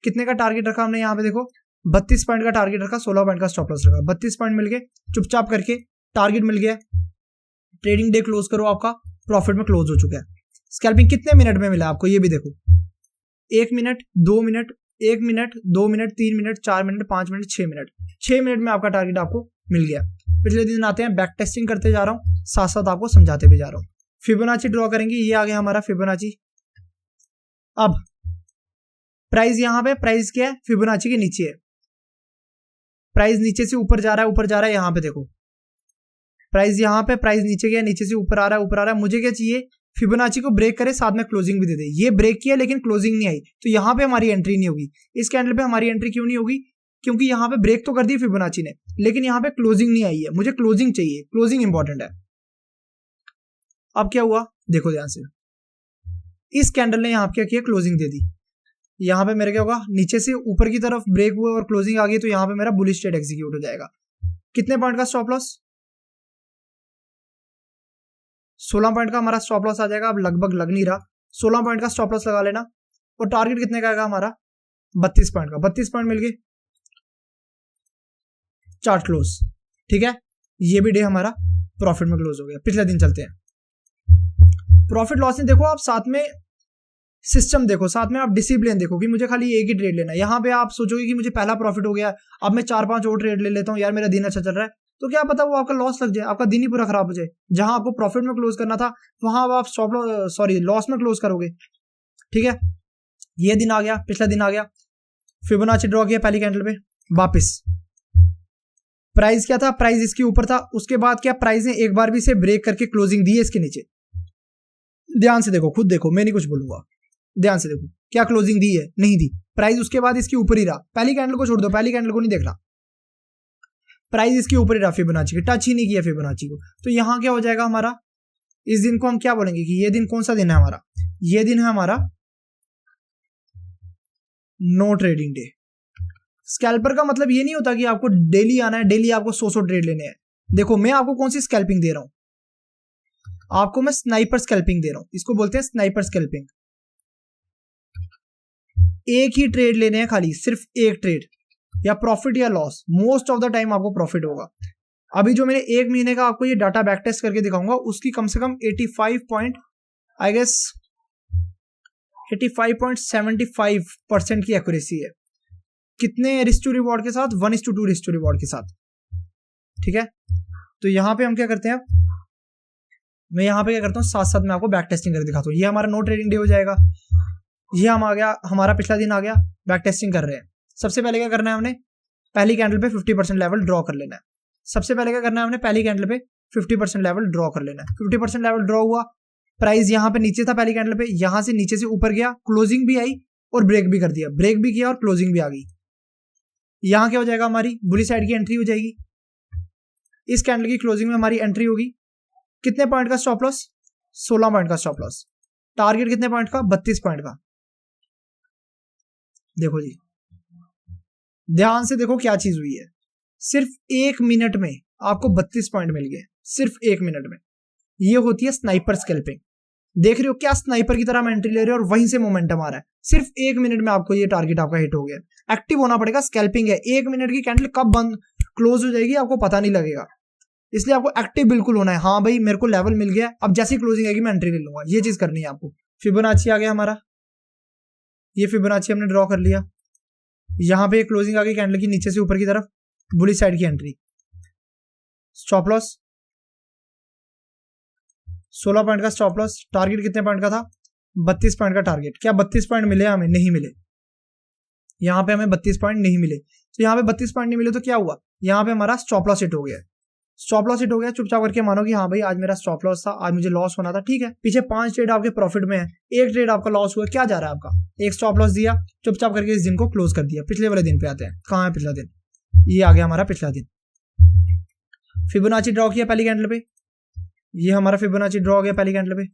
S1: कितने का टारगेट रखा हमने, यहाँ पे देखो 32 पॉइंट का टारगेट रखा, 16 पॉइंट का स्टॉप लॉस रखा, 32 पॉइंट मिल गए, चुपचाप करके टारगेट मिल गया, ट्रेडिंग डे क्लोज करो, आपका प्रॉफिट में क्लोज हो चुका है। स्कैल्पिंग कितने मिनट में मिला आपको, ये भी देखो, 1 minute, 2 minute, 1 minute, 2 minute, 3 minute, 4 minute, 5 minute, 6 minute, 6 minute में आपका टारगेट आपको मिल गया। पिछले दिन आते हैं, बैक टेस्टिंग करते जा रहा हूँ, साथ साथ आपको समझाते भी जा रहा हूँ। फिबोनाची ड्रॉ करेंगे, ये आ गया हमारा फिबोनाची। अब प्राइस यहां पे, प्राइस क्या है, फिबोनाची के नीचे है, प्राइस नीचे से ऊपर जा रहा है, ऊपर जा रहा है, यहां पे देखो प्राइस यहां पे, प्राइस नीचे गया, नीचे से ऊपर आ रहा है, ऊपर आ रहा है। मुझे क्या चाहिए, फिबोनाची को ब्रेक करे, साथ में क्लोजिंग भी दे दे। ये ब्रेक किया लेकिन क्लोजिंग नहीं आई, तो यहां पे हमारी एंट्री नहीं होगी। इस कैंडल पे हमारी एंट्री क्यों नहीं होगी, क्योंकि यहां पे ब्रेक तो कर दी फिबोनाची ने, लेकिन यहां पे क्लोजिंग नहीं आई है। मुझे क्लोजिंग चाहिए, क्लोजिंग इंपॉर्टेंट है। अब क्या हुआ, देखो ध्यान से, इस कैंडल ने यहां पे क्या किया, क्लोजिंग दे दी। यहां पे मेरा क्या होगा, नीचे से ऊपर की तरफ ब्रेक हुआ और क्लोजिंग आ गई, तो यहां पे मेरा बुलिश ट्रेड एग्जीक्यूट हो जाएगा। कितने पॉइंट का स्टॉप लॉस, 16 पॉइंट का हमारा स्टॉप लॉस आ जाएगा, अब लगभग लग नहीं रहा, 16 पॉइंट का स्टॉप लॉस लगा लेना। और टारगेट कितने का आएगा हमारा 32 पॉइंट का, 32 पॉइंट मिल गए, चार्ट क्लोज। ठीक है, ये भी डे हमारा प्रॉफिट में क्लोज हो गया। पिछले दिन चलते हैं। प्रॉफिट लॉस में देखो आप साथ में सिस्टम देखो, साथ में आप डिसिप्लिन देखो कि मुझे खाली एक ही ट्रेड लेना है। यहाँ पे आप सोचोगे कि मुझे पहला प्रॉफिट हो गया, अब मैं 4-5 और ट्रेड ले लेता हूँ, यार मेरा दिन अच्छा चल रहा है, तो क्या पता वो आपका लॉस लग जाए, आपका दिन ही पूरा खराब हो जाए। जहां आपको प्रॉफिट में क्लोज करना था वहां आप लॉस में क्लोज करोगे। ठीक है, ये दिन आ गया, पिछला दिन आ गया, फिबोनाची ड्रॉ किया पहली कैंडल पे, वापस प्राइस क्या था, प्राइस इसके ऊपर था, उसके बाद क्या प्राइस ने एक बार भी इसे ब्रेक करके क्लोजिंग दी है इसके नीचे। ध्यान से देखो, खुद देखो, मैं नहीं कुछ बोलूंगा, ध्यान से देखो क्या क्लोजिंग दी है, नहीं दी। प्राइस उसके बाद इसके ऊपर ही रहा, पहली कैंडल को छोड़ दो, पहली कैंडल को नहीं देख रहा, प्राइस इसके ऊपर ही रहा, फिबोनाची के टच ही नहीं किया फिबोनाची को। तो यहां क्या हो जाएगा हमारा, इस दिन को हम क्या बोलेंगे कि ये दिन कौन सा दिन है हमारा, ये दिन है हमारा नो ट्रेडिंग डे। स्कैल्पर का मतलब ये नहीं होता कि आपको डेली आना है, डेली आपको 100 ट्रेड लेने हैं। देखो मैं आपको कौन सी स्कैल्पिंग दे रहा हूं, आपको मैं स्नाइपर स्कैल्पिंग दे रहा हूं, इसको बोलते हैं स्नाइपर स्कैल्पिंग। एक ही ट्रेड लेने हैं, खाली सिर्फ एक ट्रेड, या प्रॉफिट या loss, most of the time आपको प्रॉफिट होगा। अभी जो मैंने एक महीने का आपको ये डाटा बैक टेस्ट करके दिखाऊंगा, उसकी कम से कम 85.75% की एक्यूरेसी है। कितने रिस्क टू रिवॉर्ड के साथ, 1:2 रिस्क टू रिवॉर्ड के साथ। ठीक है, तो यहां पे हम क्या करते हैं, मैं यहां पे क्या करता हूं, साथ साथ में आपको बैक टेस्टिंग करके दिखाता हूं। ये हमारा नो ट्रेडिंग डे हो जाएगा, ये हम आ गया, हमारा पिछला दिन आ गया, बैक टेस्टिंग कर रहे हैं। सबसे पहले क्या करना है, हमने पहली कैंडल पे 50% लेवल ड्रॉ कर लेना है। सबसे पहले क्या करना है, हमने पहली कैंडल पे 50% लेवल ड्रॉ कर लेना है। 50% लेवल ड्रॉ हुआ, प्राइस यहां पे नीचे था पहली कैंडल पे, यहां से नीचे से ऊपर गया, क्लोजिंग भी आई और ब्रेक भी कर दिया, ब्रेक भी किया और क्लोजिंग भी आ गई। यहां क्या हो जाएगा, हमारी बुली साइड की एंट्री हो जाएगी। इस कैंडल की क्लोजिंग में हमारी एंट्री होगी। कितने पॉइंट का स्टॉप लॉस, 16 पॉइंट का स्टॉप लॉस। टारगेट कितने पॉइंट का, 32 पॉइंट का। देखो जी, ध्यान से देखो क्या चीज हुई है, सिर्फ 1 मिनट में आपको 32 पॉइंट मिल गए, सिर्फ 1 मिनट में। ये होती है स्नाइपर स्कैल्पिंग। देख रहे हो क्या स्नाइपर की तरह हम एंट्री ले रहे हो और वहीं से मोमेंटम आ रहा है। सिर्फ 1 मिनट में आपको ये टारगेट आपका हिट हो गया। एक्टिव होना पड़ेगा, स्कैल्पिंग है, 1 मिनट की कैंडल कब बंद क्लोज हो जाएगी आपको पता नहीं लगेगा, इसलिए आपको एक्टिव बिल्कुल होना है। हाँ भाई मेरे को लेवल मिल गया, अब जैसी क्लोजिंग आएगी मैं एंट्री ले लूंगा, ये चीज करनी है आपको। फिबोनाची आ गया हमारा, ये फिबोनाची हमने ड्रॉ कर लिया। यहां पे क्लोजिंग आ गई कैंडल की नीचे से ऊपर की तरफ, बुलिश साइड की एंट्री। स्टॉप लॉस 16 पॉइंट का स्टॉप लॉस। टारगेट कितने पॉइंट का था, 32 पॉइंट का टारगेट। क्या 32 पॉइंट मिले, हमें नहीं मिले, यहां पे हमें 32 पॉइंट नहीं मिले। तो यहाँ पे 32 पॉइंट नहीं मिले तो क्या हुआ, यहाँ पे हमारा स्टॉप लॉस हिट हो गया। स्टॉप लॉस हिट हो गया, चुपचाप करके मानो कि हाँ भाई आज मेरा स्टॉप लॉस था, आज मुझे लॉस होना था, ठीक है। पीछे 5 ट्रेड आपके प्रॉफिट में है, एक ट्रेड आपका लॉस हुआ, क्या जा रहा है आपका, एक स्टॉप लॉस दिया, चुपचाप करके इस दिन को क्लोज कर दिया। पिछले वाले दिन पे आते हैं, कहाँ है पिछला दिन, ये आ गया हमारा पिछला दिन। फिबोनाची ड्रॉ किया पहली कैंडल पे, ये हमारा फिबोनाची ड्रॉ हो गया पहली कैंडल पे।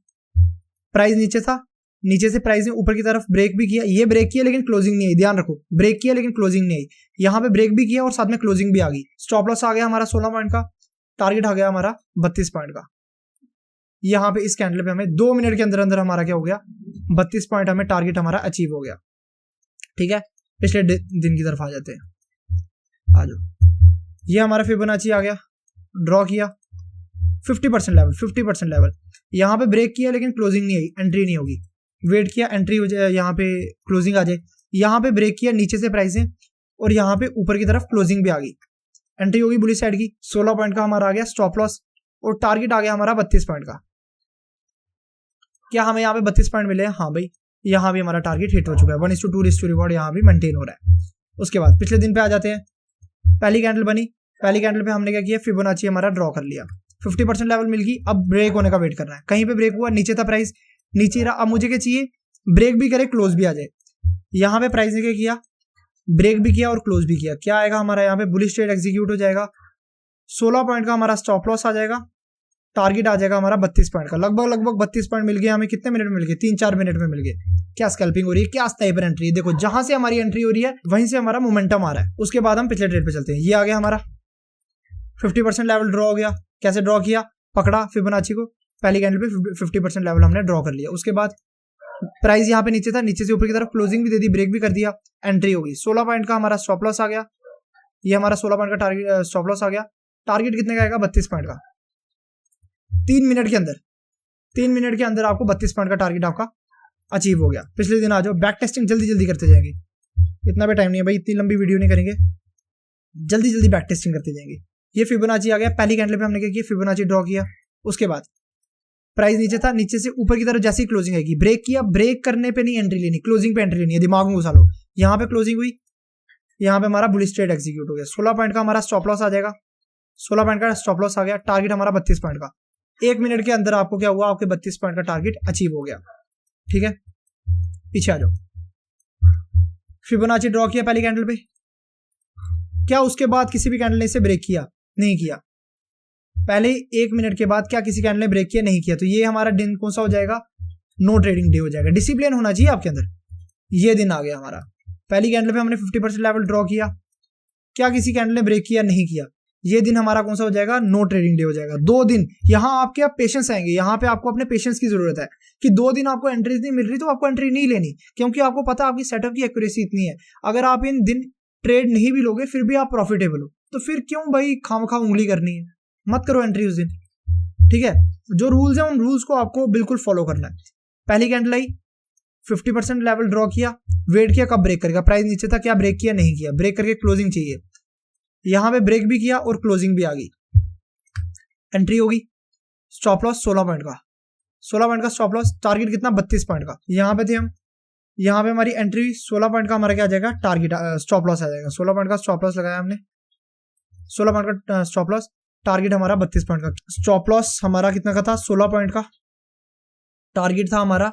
S1: प्राइस नीचे था, नीचे से प्राइस ने ऊपर की तरफ ब्रेक भी किया, ये ब्रेक किया लेकिन क्लोजिंग नहीं आई, ध्यान रखो, ब्रेक किया लेकिन क्लोजिंग नहीं आई। यहाँ पे ब्रेक भी किया और साथ में क्लोजिंग भी आ गई। स्टॉप लॉस आ गया हमारा 16 पॉइंट का, टारगेट आ गया हमारा 32 पॉइंट का। यहाँ पे इस कैंडल पे हमें 2 मिनट के अंदर अंदर हमारा क्या हो गया, 32 पॉइंट हमें टारगेट हमारा अचीव हो गया। ठीक है, पिछले दिन की तरफ आ जाते हैं, आ जाओ। ये हमारा फिबोनाची आ गया, ड्रॉ किया 50% लेवल, 50% लेवल। यहाँ पे ब्रेक किया लेकिन क्लोजिंग नहीं आई, एंट्री नहीं होगी। वेट किया, एंट्री हो जाए, यहाँ पे क्लोजिंग आ जाए। यहाँ पे ब्रेक किया नीचे से प्राइस है और यहाँ पे ऊपर की तरफ क्लोजिंग भी आ गई, एंट्री होगी बुलिश साइड की। 16 पॉइंट का हमारा आ गया स्टॉप लॉस और टारगेट आ गया हमारा 32 पॉइंट का। क्या हमें यहाँ पे 32 पॉइंट मिले हैं, हाँ भाई यहाँ भी हमारा टारगेट हिट हो चुका है। 1:2 रिस्क टू रिवॉर्ड यहाँ भी मेंटेन हो रहा है। उसके बाद पिछले दिन पे आ जाते हैं, पहली कैंडल बनी, पहली कैंडल पे हमने क्या किया, फिबोनाची हमारा ड्रॉ कर लिया, 50% लेवल मिल गई। अब ब्रेक होने का वेट करना है, कहीं पे ब्रेक हुआ, नीचे था प्राइस, नीचे रहा। अब मुझे क्या चाहिए, ब्रेक भी करे क्लोज भी आ जाए। यहाँ पे प्राइस ने क्या किया, ब्रेक भी किया और क्लोज भी किया। क्या आएगा हमारा यहाँ पे, बुलिश ट्रेड एग्जीक्यूट हो जाएगा। 16 पॉइंट का हमारा स्टॉप लॉस आ जाएगा, टारगेट आ जाएगा हमारा 32 पॉइंट का। लगभग 32 पॉइंट मिल गए हमें। कितने मिनट में मिल गए, 3-4 मिनट में मिल गए। क्या स्कैल्पिंग हो रही है, क्या स्नाइपर एंट्री है। देखो जहां से हमारी एंट्री हो रही है वहीं से हमारा मोमेंटम आ रहा है। उसके बाद हम पिछले ट्रेड पे चलते हैं। ये आ गया हमारा 50% लेवल ड्रॉ हो गया। कैसे ड्रॉ किया, पकड़ा फिबोनाची को, पहली कैंडल पे 50% लेवल हमने ड्रॉ कर लिया। उसके बाद प्राइस यहाँ पे नीचे था, नीचे से ऊपर की तरफ क्लोजिंग भी दे दी, ब्रेक भी कर दिया, एंट्री होगी। 16 पॉइंट का हमारा स्टॉप लॉस आ गया, ये हमारा 16 पॉइंट का टारगेट स्टॉप लॉस आ गया। टारगेट कितने का आएगा? 32 पॉइंट का। 3 मिनट के अंदर आपको 32 पॉइंट का टारगेट आपका अचीव हो गया। पिछले दिन आ जाओ, बैक टेस्टिंग जल्दी जल्दी करते जाएंगे, इतना भी टाइम नहीं है भाई, इतनी लंबी वीडियो नहीं करेंगे, जल्दी जल्दी बैक टेस्टिंग करते जाएंगे। ये फिबोनाची आ गया, पहली कैंडल पे हमने क्या किया? फिबोनाची ड्रॉ किया। उसके बाद प्राइस नीचे था, नीचे से ऊपर की तरफ जैसे ही क्लोजिंग आएगी, ब्रेक किया, ब्रेक करने पे नहीं एंट्री लेनी, क्लोजिंग पे एंट्री लेनी है, दिमाग में घुसा लो। यहाँ पे क्लोजिंग हुई, यहाँ पे हमारा बुलिश ट्रेड एग्जीक्यूट हो गया। 16 पॉइंट का हमारा स्टॉप लॉस आ जाएगा, 16 पॉइंट का स्टॉप लॉस आ गया। टारगेट हमारा 32 पॉइंट का। 1 मिनट के अंदर आपको क्या हुआ? आपके 32 पॉइंट का टारगेट अचीव हो गया। ठीक है, पीछे आ जाओ। फिबोनाची ड्रॉ किया पहली कैंडल पे, क्या उसके बाद किसी भी कैंडल ने इसे ब्रेक किया? नहीं किया। पहले 1 मिनट के बाद क्या किसी कैंडल ने ब्रेक किया? नहीं किया। तो ये हमारा दिन कौन सा हो जाएगा? नो ट्रेडिंग डे हो जाएगा। डिसिप्लिन होना चाहिए आपके अंदर। ये दिन आ गया हमारा। पहली कैंडल पे हमने 50% लेवल ड्रॉ किया, क्या किसी कैंडल ने ब्रेक किया? नहीं किया। ये दिन हमारा कौन सा हो जाएगा? नो ट्रेडिंग डे हो जाएगा। 2 दिन यहाँ आपके आप पेशेंस आएंगे, यहाँ पे आपको अपने पेशेंस की जरूरत है कि 2 दिन आपको एंट्रीज नहीं मिल रही तो आपको एंट्री नहीं लेनी, क्योंकि आपको पता है आपकी सेटअप की एक्यूरेसी इतनी है। अगर आप इन दिन ट्रेड नहीं भी लोगे फिर भी आप प्रॉफिटेबल हो, तो फिर क्यों भाई खामखा उंगली करनी है? मत करो एंट्री उस दिन। ठीक है, जो रूल्स है उन रूल्स को आपको बिल्कुल फॉलो करना है। पहली कैंडल आई, 50% लेवल ड्रॉ किया, वेट किया कब ब्रेक करेगा। प्राइस नीचे था, क्या ब्रेक किया? नहीं किया। ब्रेक करके क्लोजिंग चाहिए, यहां पे ब्रेक भी किया और क्लोजिंग भी आ गई, एंट्री होगी। स्टॉप लॉस 16 पॉइंट का, 16 पॉइंट का स्टॉप लॉस। टारगेट कितना? 32 पॉइंट का। यहाँ पे थे हम, यहाँ पे हमारी एंट्री 16 पॉइंट का हमारा क्या आ जाएगा? टारगेट स्टॉप लॉस आ जाएगा। 16 पॉइंट का स्टॉप लॉस लगाया हमने, 16 पॉइंट का स्टॉप लॉस। टारगेट हमारा 32 पॉइंट का। स्टॉप लॉस हमारा कितना का था? 16 पॉइंट का। टारगेट था हमारा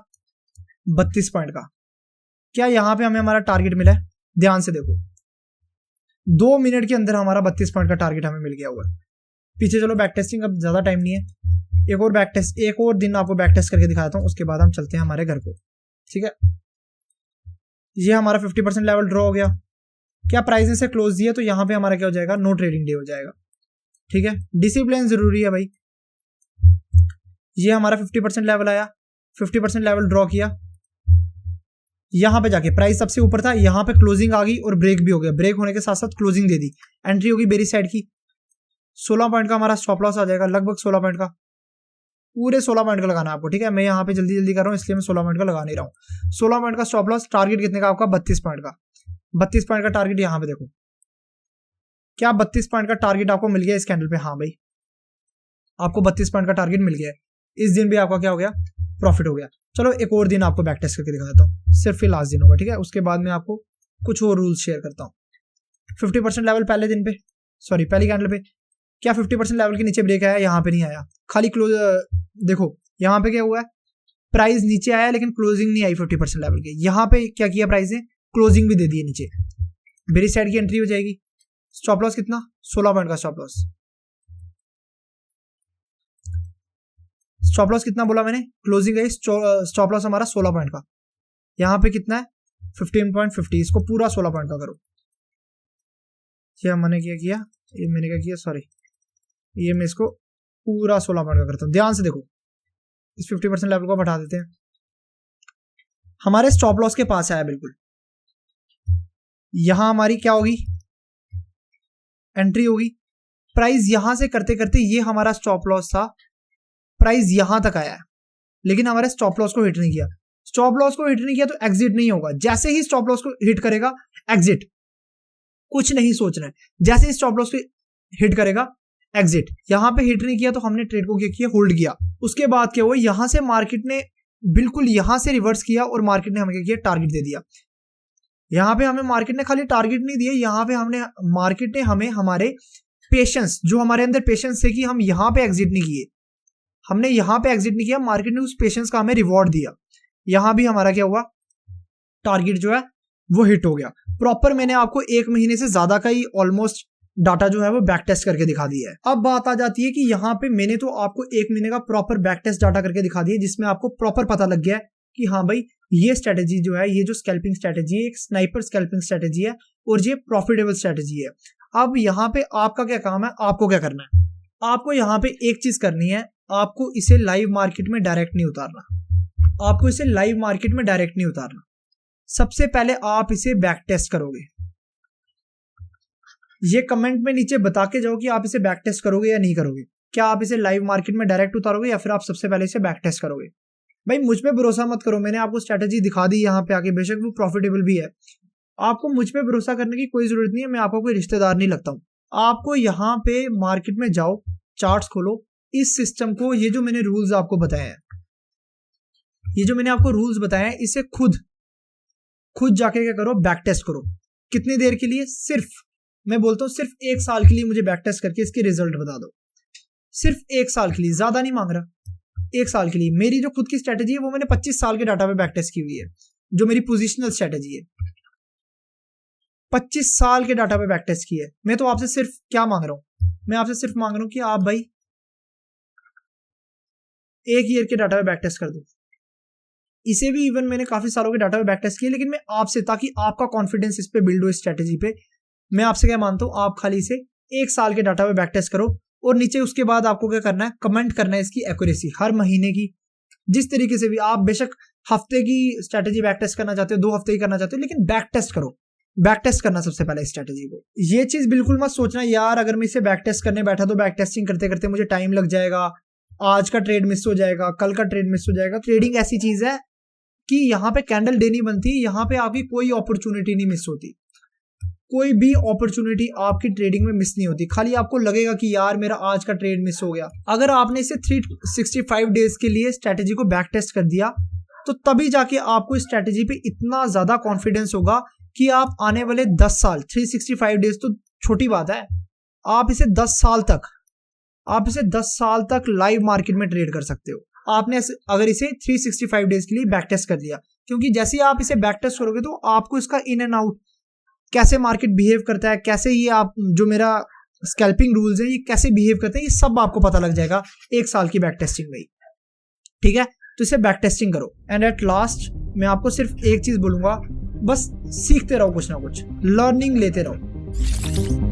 S1: 32 पॉइंट का। क्या यहाँ पे हमें हमारा टारगेट मिला है? ध्यान से देखो, 2 मिनट के अंदर हमारा 32 पॉइंट का टारगेट हमें मिल गया हुआ है। पीछे चलो, बैक टेस्टिंग, अब ज्यादा टाइम नहीं है, एक और दिन आपको बैक टेस्ट करके दिखाता हूँ, उसके बाद हम चलते हैं हमारे घर को। ठीक है, ये हमारा 50% लेवल ड्रॉ हो गया। क्या प्राइस ने से क्लोज दिया तो यहाँ पे हमारा क्या हो जाएगा? नो ट्रेडिंग डे हो जाएगा। ठीक है, डिसिप्लिन जरूरी है भाई। ये हमारा 50% लेवल आया, 50% लेवल ड्रॉ किया, यहां पे जाके प्राइस सबसे ऊपर था, यहां पे क्लोजिंग आ गई और ब्रेक भी हो गया। ब्रेक होने के साथ साथ क्लोजिंग दे दी, एंट्री होगी बेरी साइड की। 16 पॉइंट का हमारा स्टॉप लॉस आ जाएगा, लगभग 16 पॉइंट का, पूरे 16 पॉइंट का लगाना है आपको। ठीक है, मैं यहाँ पे जल्दी जल्दी कर रहा हूँ इसलिए मैं 16 पॉइंट का लगा नहीं रहा हूँ। 16 पॉइंट का स्टॉप लॉस। टारगेट कितने का आपका? 32 पॉइंट का। 32 पॉइंट का टारगेट यहाँ पे देखो, क्या 32 पॉइंट का टारगेट आपको मिल गया इस कैंडल पे? हाँ भाई, आपको 32 पॉइंट का टारगेट मिल गया है। इस दिन भी आपका क्या हो गया? प्रॉफिट हो गया। चलो एक और दिन आपको बैक टेस्ट करके दिखा देता हूँ, सिर्फ ये लास्ट दिन होगा। ठीक है, उसके बाद मैं आपको कुछ और रूल्स शेयर करता हूँ। 50% लेवल पहले दिन पे, सॉरी पहली कैंडल पे, क्या 50% लेवल के नीचे ब्रेक आया? यहाँ पे नहीं आया, खाली क्लोज। देखो यहाँ पे क्या हुआ है, प्राइस नीचे आया लेकिन क्लोजिंग नहीं आई 50% लेवल के। यहाँ पे क्या किया प्राइस ने? क्लोजिंग भी दे दी है नीचे, मेरी साइड की एंट्री हो जाएगी। स्टॉप लॉस कितना? 16 पॉइंट का स्टॉप लॉस। स्टॉप लॉस कितना बोला मैंने? क्लोजिंग है, स्टॉप लॉस हमारा 16 पॉइंट का। यहाँ पे कितना है? 15.50। इसको पूरा 16 पॉइंट का करो। ये मैंने क्या किया, ये मैंने क्या किया, सॉरी, ये मैं इसको पूरा 16 पॉइंट का करता हूँ। ध्यान से देखो, इस 50% लेवल को बढ़ा देते हैं। हमारे स्टॉप लॉस के पास आया बिल्कुल, यहां हमारी क्या होगी? एंट्री होगी। प्राइस यहां से करते करते ये हमारा स्टॉप लॉस था, प्राइस यहां तक आया है लेकिन हमारे स्टॉप लॉस को हिट नहीं किया। स्टॉप लॉस को हिट नहीं किया तो एग्जिट नहीं होगा। जैसे ही स्टॉप लॉस को हिट करेगा एग्जिट, कुछ नहीं सोचना है। जैसे ही स्टॉप लॉस को हिट करेगा एग्जिट। यहां पे हिट नहीं किया तो हमने ट्रेड को क्या किया? होल्ड किया। उसके बाद क्या हुआ? यहां से मार्केट ने बिल्कुल यहां से रिवर्स किया और मार्केट ने हमें क्या किया? टारगेट दे दिया। यहां पे हमें मार्केट ने खाली टारगेट नहीं दिया, यहां पे हमने मार्केट ने हमें हमारे पेशेंस, जो हमारे अंदर पेशेंस थे कि हम यहां पे एग्जिट नहीं किए, हमने यहां पे एग्जिट नहीं किया, मार्केट ने उस पेशेंस का हमें रिवॉर्ड दिया। यहां भी हमारा क्या हुआ? टारगेट जो है वो हिट हो गया। प्रॉपर मैंने आपको 1 महीने से ज्यादा का ही ऑलमोस्ट डाटा जो है वो बैक टेस्ट करके दिखा दिया है। अब बात आ जाती है कि यहाँ पे मैंने तो आपको 1 महीने का प्रॉपर बैक टेस्ट डाटा करके दिखा दिया, जिसमें आपको प्रॉपर पता लग गया है कि हाँ भाई ये स्ट्रेटेजी जो है, ये जो स्कैल्पिंग स्ट्रेटेजी है, एक स्नाइपर स्कैल्पिंग स्ट्रेटेजी है और ये प्रॉफिटेबल स्ट्रेटेजी है। अब यहाँ पे आपका क्या काम है? आपको क्या करना है? आपको यहाँ पे एक चीज करनी है, आपको इसे लाइव मार्केट में डायरेक्ट नहीं उतारना। आपको इसे लाइव मार्केट में डायरेक्ट नहीं उतारना। सबसे पहले आप इसे बैक टेस्ट करोगे। ये कमेंट में नीचे बता के जाओ कि आप इसे बैक टेस्ट करोगे या नहीं करोगे। क्या आप इसे लाइव मार्केट में डायरेक्ट उतारोगे या फिर आप सबसे पहले इसे बैक टेस्ट करोगे। भाई मुझ पे भरोसा मत करो, मैंने आपको स्ट्रेटेजी दिखा दी यहाँ पे आके, बेशक वो प्रॉफिटेबल भी है। आपको मुझ पे भरोसा करने की कोई जरूरत नहीं है, मैं आपको कोई रिश्तेदार नहीं लगता हूँ। आपको यहाँ पे मार्केट में जाओ, चार्ट्स खोलो, इस सिस्टम को, ये जो मैंने रूल्स आपको बताए हैं, ये जो मैंने आपको रूल्स बताए हैं, इसे खुद जाके क्या करो, बैक टेस्ट करो। कितनी देर के लिए? सिर्फ, मैं बोलता हूँ सिर्फ 1 साल के लिए मुझे बैक टेस्ट करके इसके रिजल्ट बता दो। सिर्फ 1 साल के लिए, ज्यादा नहीं मांग रहा, 1 साल के लिए। मेरी जो खुद की स्ट्रेटेजी है वो मैंने 25 साल के डाटा पे बैक टेस्ट की हुई है, जो मेरी पोजिशनल स्ट्रेटेजी है, 25 साल के डाटा पे बैक टेस्ट की है। मैं तो आपसे सिर्फ क्या मांग रहा हूं, मैं आपसे सिर्फ मांग रहा हूं कि आप भाई 1 ईयर के डाटा पे बैक टेस्ट कर दो। इसे भी इवन मैंने काफी सालों के डाटा पे बैक टेस्ट किया, लेकिन मैं आपसे, ताकि आपका कॉन्फिडेंस इस पे बिल्ड हो, इस स्ट्रेटेजी पे, मैं आपसे क्या मानता हूं, आप खाली इसे 1 साल के डाटा पे बैक टेस्ट करो और नीचे उसके बाद आपको क्या करना है, कमेंट करना है इसकी एक्यूरेसी, हर महीने की, जिस तरीके से भी। आप बेशक हफ्ते की स्ट्रेटेजी बैक टेस्ट करना चाहते हो, 2 हफ्ते की करना चाहते हो, लेकिन बैक टेस्ट करो। बैक टेस्ट करना सबसे पहले स्ट्रेटेजी को। ये चीज बिल्कुल मत सोचना यार अगर मैं इसे बैक टेस्ट करने बैठा तो बैक टेस्टिंग करते करते मुझे टाइम लग जाएगा, आज का ट्रेड मिस हो जाएगा, कल का ट्रेड मिस हो जाएगा। ट्रेडिंग ऐसी चीज है कि यहाँ पे कैंडल डे नहीं बनती, यहाँ पे आपकी कोई अपॉर्चुनिटी नहीं मिस होती, कोई भी अपॉर्चुनिटी आपकी ट्रेडिंग में मिस नहीं होती। खाली आपको लगेगा कि यार मेरा आज का ट्रेड मिस हो गया। अगर आपने इसे 365 डेज के लिए स्ट्रेटेजी को बैक टेस्ट कर दिया तो तभी जाके आपको इस स्ट्रेटेजी पे इतना ज्यादा कॉन्फिडेंस होगा कि आप आने वाले 10 साल, 365 डेज तो छोटी बात है, आप इसे 10 साल तक लाइव मार्केट में ट्रेड कर सकते हो। आपने अगर इसे 365 डेज के लिए बैक टेस्ट कर दिया, क्योंकि जैसे ही आप इसे बैक टेस्ट करोगे तो आपको इसका इन एंड आउट, कैसे मार्केट बिहेव करता है, कैसे ये आप जो मेरा स्कैल्पिंग रूल्स है ये कैसे बिहेव करते हैं, ये सब आपको पता लग जाएगा 1 साल की बैक टेस्टिंग में ही। ठीक है, तो इसे बैक टेस्टिंग करो। एंड एट लास्ट मैं आपको सिर्फ एक चीज बोलूंगा, बस सीखते रहो, कुछ ना कुछ लर्निंग लेते रहो।